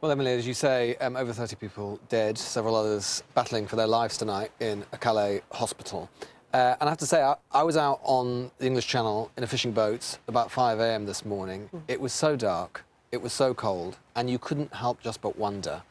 Well, Emily, as you say, over 30 people dead, several others battling for their lives tonight in a Calais hospital. And I have to say, I was out on the English Channel in a fishing boat about 5 a.m. this morning. It was so dark, it was so cold, and you couldn't help just but wonder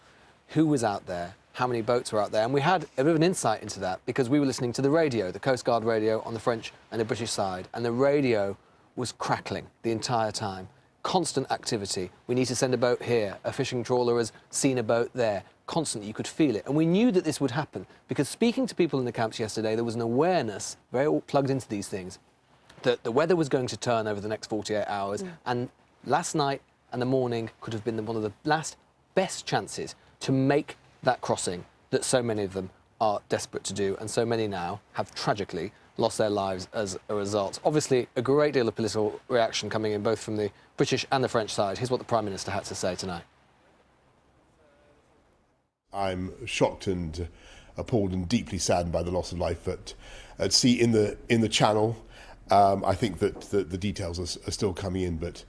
who was out there, how many boats were out there. And we had a bit of an insight into that because we were listening to the radio, the Coast Guard radio on the French and the British side, and the radio was crackling the entire time. Constant activity. We need to send a boat here. A fishing trawler has seen a boat there. Constantly, you could feel it. And we knew that this would happen because speaking to people in the camps yesterday, there was an awareness, very all plugged into these things, that the weather was going to turn over the next 48 hours. And last night and the morning could have been one of the last best chances to make that crossing that so many of them are desperate to do. And so many now have tragically lost their lives as a result. Obviously, a great deal of political reaction coming in both from the British and the French side. Here's what the Prime Minister had to say tonight. I'm shocked and appalled and deeply saddened by the loss of life at sea in the Channel. I think that the details are still coming in, but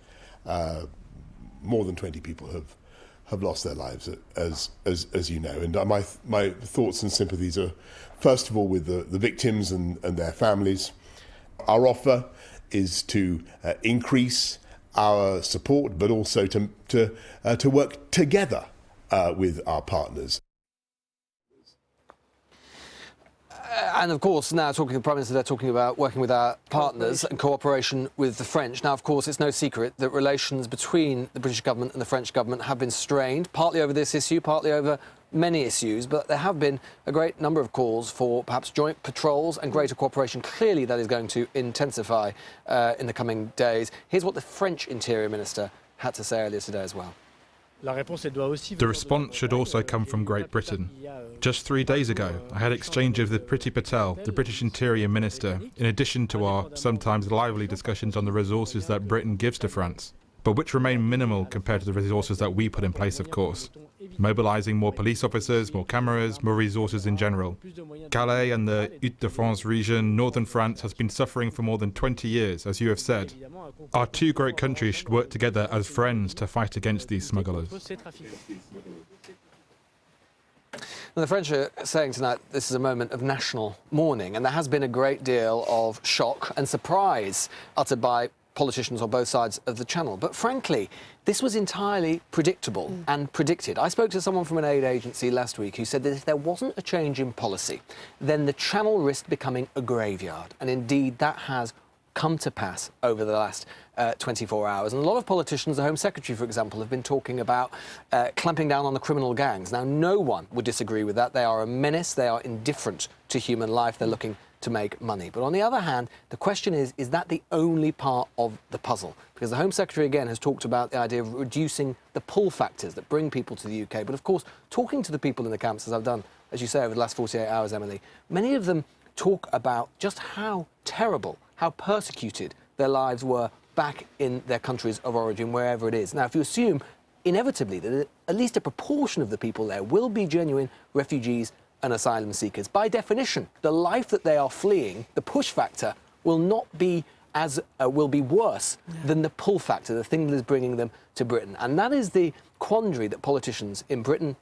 more than 20 people have lost their lives, as you know. And my thoughts and sympathies are, first of all, with the victims and their families. Our offer is to increase our support, but also to work together with our partners. And of course, now talking to the Prime Minister, they're talking about working with our partners and cooperation with the French. Now, of course, it's no secret that relations between the British government and the French government have been strained, partly over this issue, partly over many issues, but there have been a great number of calls for perhaps joint patrols and greater cooperation. Clearly, that is going to intensify in the coming days. Here's what the French Interior Minister had to say earlier today as well. The response should also come from Great Britain. Just 3 days ago, I had exchange with the Priti Patel, the British Interior Minister, in addition to our sometimes lively discussions on the resources that Britain gives to France, but which remain minimal compared to the resources that we put in place, of course. Mobilising more police officers, more cameras, more resources in general. Calais and the Île-de-France region, northern France, has been suffering for more than 20 years, as you have said. Our two great countries should work together as friends to fight against these smugglers. Now, the French are saying tonight this is a moment of national mourning, and there has been a great deal of shock and surprise uttered by politicians on both sides of the Channel. But frankly, this was entirely predictable and predicted. I spoke to someone from an aid agency last week who said that if there wasn't a change in policy, then the Channel risked becoming a graveyard. And indeed, that has come to pass over the last 24 hours. And a lot of politicians, the Home Secretary, for example, have been talking about clamping down on the criminal gangs. Now, no one would disagree with that. They are a menace. They are indifferent to human life. They're looking to make money. But on the other hand, the question is that the only part of the puzzle? Because the Home Secretary, again, has talked about the idea of reducing the pull factors that bring people to the UK. But of course, talking to the people in the camps, as I've done, as you say, over the last 48 hours, Emily, many of them talk about just how terrible, how persecuted their lives were back in their countries of origin, wherever it is. Now, if you assume, inevitably, that at least a proportion of the people there will be genuine refugees and asylum seekers, by definition, the life that they are fleeing, the push factor, will not be will be worse than the pull factor, the thing that is bringing them to Britain. And that is the quandary that politicians in Britain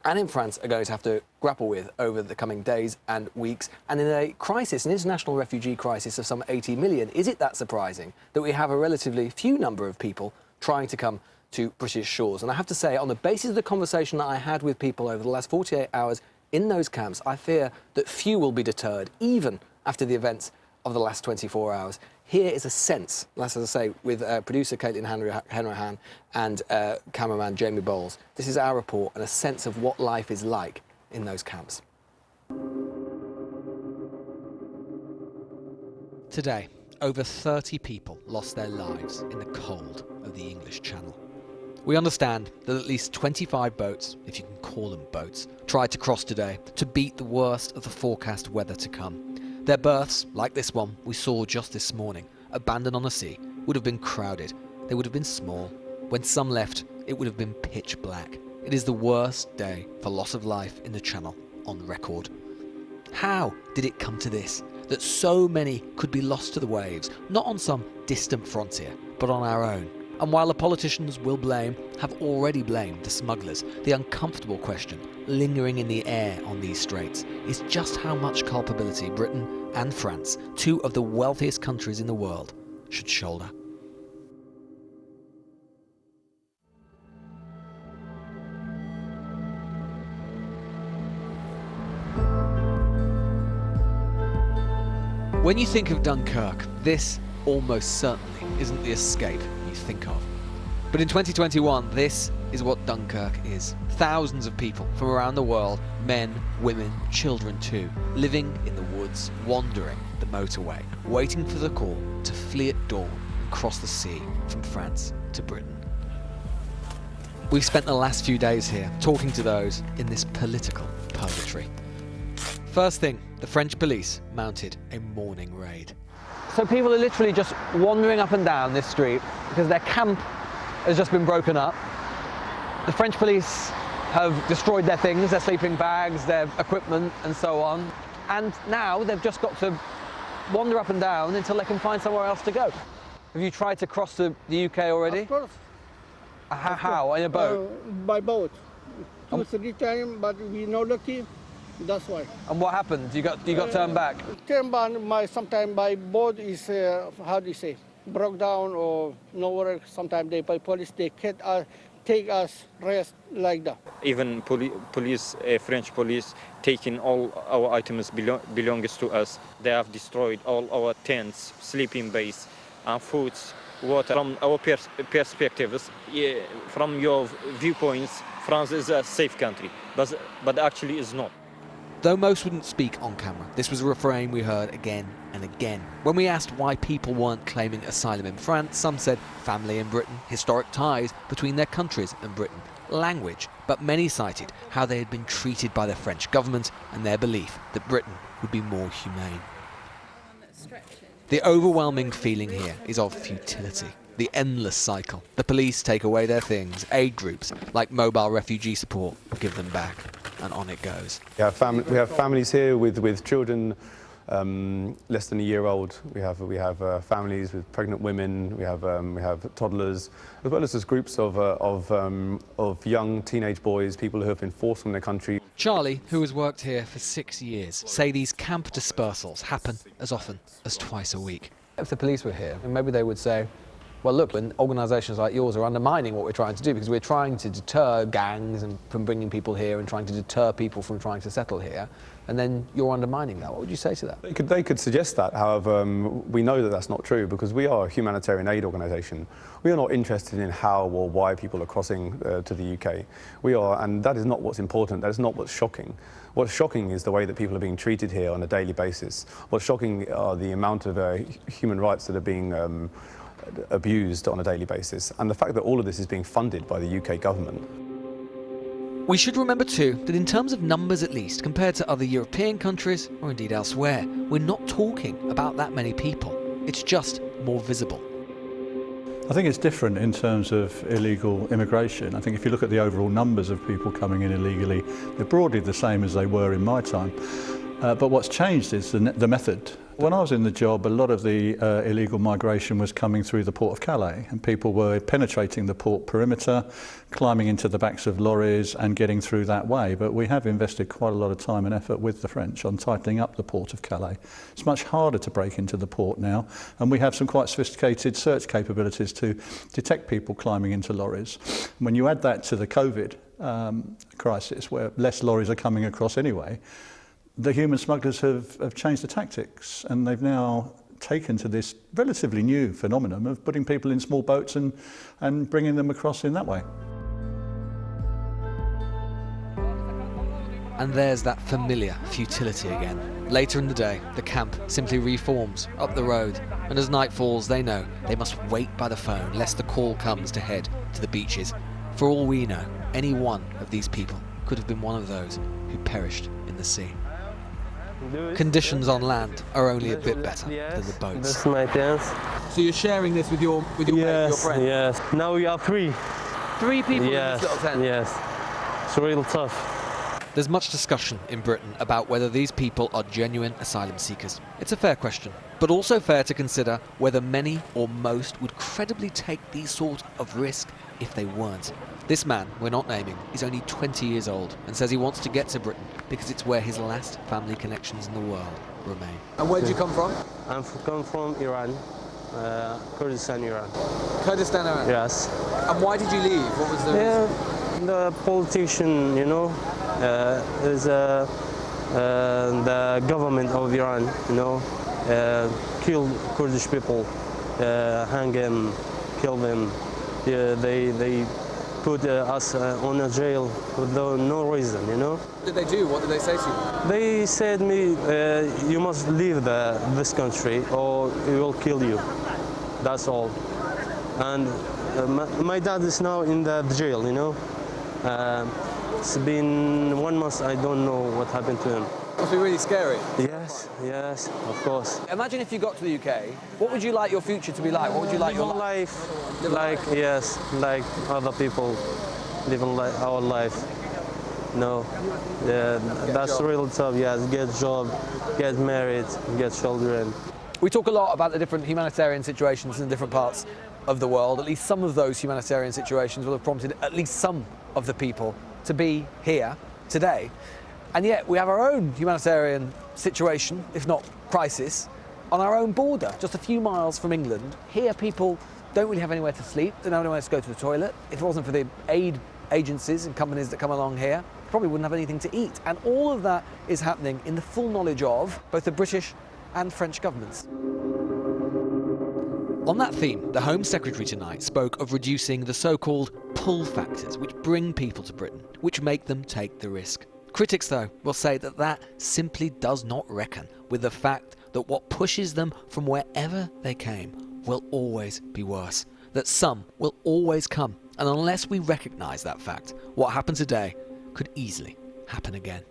and in France are going to have to grapple with over the coming days and weeks. And in a crisis, an international refugee crisis of some 80 million, is it that surprising that we have a relatively few number of people trying to come to British shores? And I have to say, on the basis of the conversation that I had with people over the last 48 hours in those camps, I fear that few will be deterred, even after the events of the last 24 hours. Here is a sense, as I say, with producer Caitlin Hanrahan and cameraman Jamie Bowles. This is our report and a sense of what life is like in those camps. Today, over 30 people lost their lives in the cold of the English Channel. We understand that at least 25 boats, if you can call them boats, tried to cross today to beat the worst of the forecast weather to come. Their berths, like this one we saw just this morning, abandoned on the sea, would have been crowded. They would have been small. When some left, it would have been pitch black. It is the worst day for loss of life in the Channel on record. How did it come to this? That so many could be lost to the waves, not on some distant frontier, but on our own. And while the politicians will blame have already blamed the smugglers. The uncomfortable question lingering in the air on these straits is just how much culpability Britain and France, two of the wealthiest countries in the world, should shoulder. When you think of Dunkirk, this almost certainly isn't the escape you think of. But in 2021, this is what Dunkirk is. Thousands of people from around the world, men, women, children too, living in the woods, wandering the motorway, waiting for the call to flee at dawn and cross the sea from France to Britain. We've spent the last few days here talking to those in this political purgatory. First thing, the French police mounted a morning raid. So people are literally just wandering up and down this street because their camp has just been broken up. The French police have destroyed their things, their sleeping bags, their equipment and so on. And now they've just got to wander up and down until they can find somewhere else to go. Have you tried to cross to the UK already? Of course. How? In a boat? By boat. 2-3 times, but we not lucky. That's why. And what happened? You got turned back? Turned back. Sometimes my boat is how do you say, broke down or nowhere. Sometimes they by police they take us rest like that. Even police, French police, taking all our items belongs to us. They have destroyed all our tents, sleeping base, and foods, water. From our perspectives, from your viewpoints, France is a safe country, but actually is not. Though most wouldn't speak on camera, this was a refrain we heard again and again. When we asked why people weren't claiming asylum in France, some said family in Britain, historic ties between their countries and Britain, language, but many cited how they had been treated by the French government and their belief that Britain would be more humane. The overwhelming feeling here is of futility. The endless cycle. The police take away their things, aid groups like mobile refugee support give them back, and on it goes. We have families here with children less than a year old. We have families with pregnant women. We have toddlers, as well as groups of young teenage boys, people who have been forced from their country. Charlie, who has worked here for 6 years, say these camp dispersals happen as often as twice a week. If the police were here, maybe they would say, well, look, when organisations like yours are undermining what we're trying to do, because we're trying to deter gangs and from bringing people here and trying to deter people from trying to settle here, and then you're undermining that. What would you say to that? They could suggest that. However, we know that that's not true because we are a humanitarian aid organisation. We are not interested in how or why people are crossing to the UK. We are, and that is not what's important. That is not what's shocking. What's shocking is the way that people are being treated here on a daily basis. What's shocking are the amount of human rights that are being abused on a daily basis, and the fact that all of this is being funded by the UK government. We should remember too that in terms of numbers at least, compared to other European countries or indeed elsewhere, we're not talking about that many people. It's just more visible. I think it's different in terms of illegal immigration. I think if you look at the overall numbers of people coming in illegally, they're broadly the same as they were in my time. But what's changed is the method. When I was in the job, a lot of the illegal migration was coming through the port of Calais, and people were penetrating the port perimeter, climbing into the backs of lorries and getting through that way. But we have invested quite a lot of time and effort with the French on tightening up the port of Calais. It's much harder to break into the port now, and we have some quite sophisticated search capabilities to detect people climbing into lorries. When you add that to the COVID crisis, where less lorries are coming across anyway, the human smugglers have changed the tactics, and they've now taken to this relatively new phenomenon of putting people in small boats and bringing them across in that way. And there's that familiar futility again. Later in the day, the camp simply reforms up the road, and as night falls, they know they must wait by the phone lest the call comes to head to the beaches. For all we know, any one of these people could have been one of those who perished in the sea. Conditions on land are only a bit better than the boats. That's my dance. So you're sharing this with your mate, your friend? Yes. Now we are three. 3 people Yes. in this little tent? Yes. It's real tough. There's much discussion in Britain about whether these people are genuine asylum seekers. It's a fair question, but also fair to consider whether many or most would credibly take these sort of risks if they weren't. This man, we're not naming, is only 20 years old and says he wants to get to Britain because it's where his last family connections in the world remain. And where did you come from? Come from Iran, Kurdistan, Iran. Kurdistan, Iran? Yes. And why did you leave? What was the reason? The politician, you know, is the government of Iran, you know, kill Kurdish people, hang them, kill them. They put us on a jail with no reason, you know. What did they do? What did they say to you? They said me, you must leave this country or we will kill you. That's all. And my dad is now in the jail, you know. It's been 1 month, I don't know what happened to him. Must be really scary. Yes, yes, of course. Imagine if you got to the UK, what would you like your future to be like? What would you like your life? Yes, like other people living our life. No, yeah, that's real tough. Yes, get a job, get married, get children. We talk a lot about the different humanitarian situations in different parts of the world. At least some of those humanitarian situations will have prompted at least some of the people to be here today. And yet we have our own humanitarian situation, if not crisis, on our own border, just a few miles from England. Here people don't really have anywhere to sleep, they don't have anywhere to go to the toilet. If it wasn't for the aid agencies and companies that come along here, probably wouldn't have anything to eat. And all of that is happening in the full knowledge of both the British and French governments. On that theme, the Home Secretary tonight spoke of reducing the so-called pull factors which bring people to Britain, which make them take the risk. Critics, though, will say that that simply does not reckon with the fact that what pushes them from wherever they came will always be worse, that some will always come, and unless we recognise that fact, what happened today could easily happen again.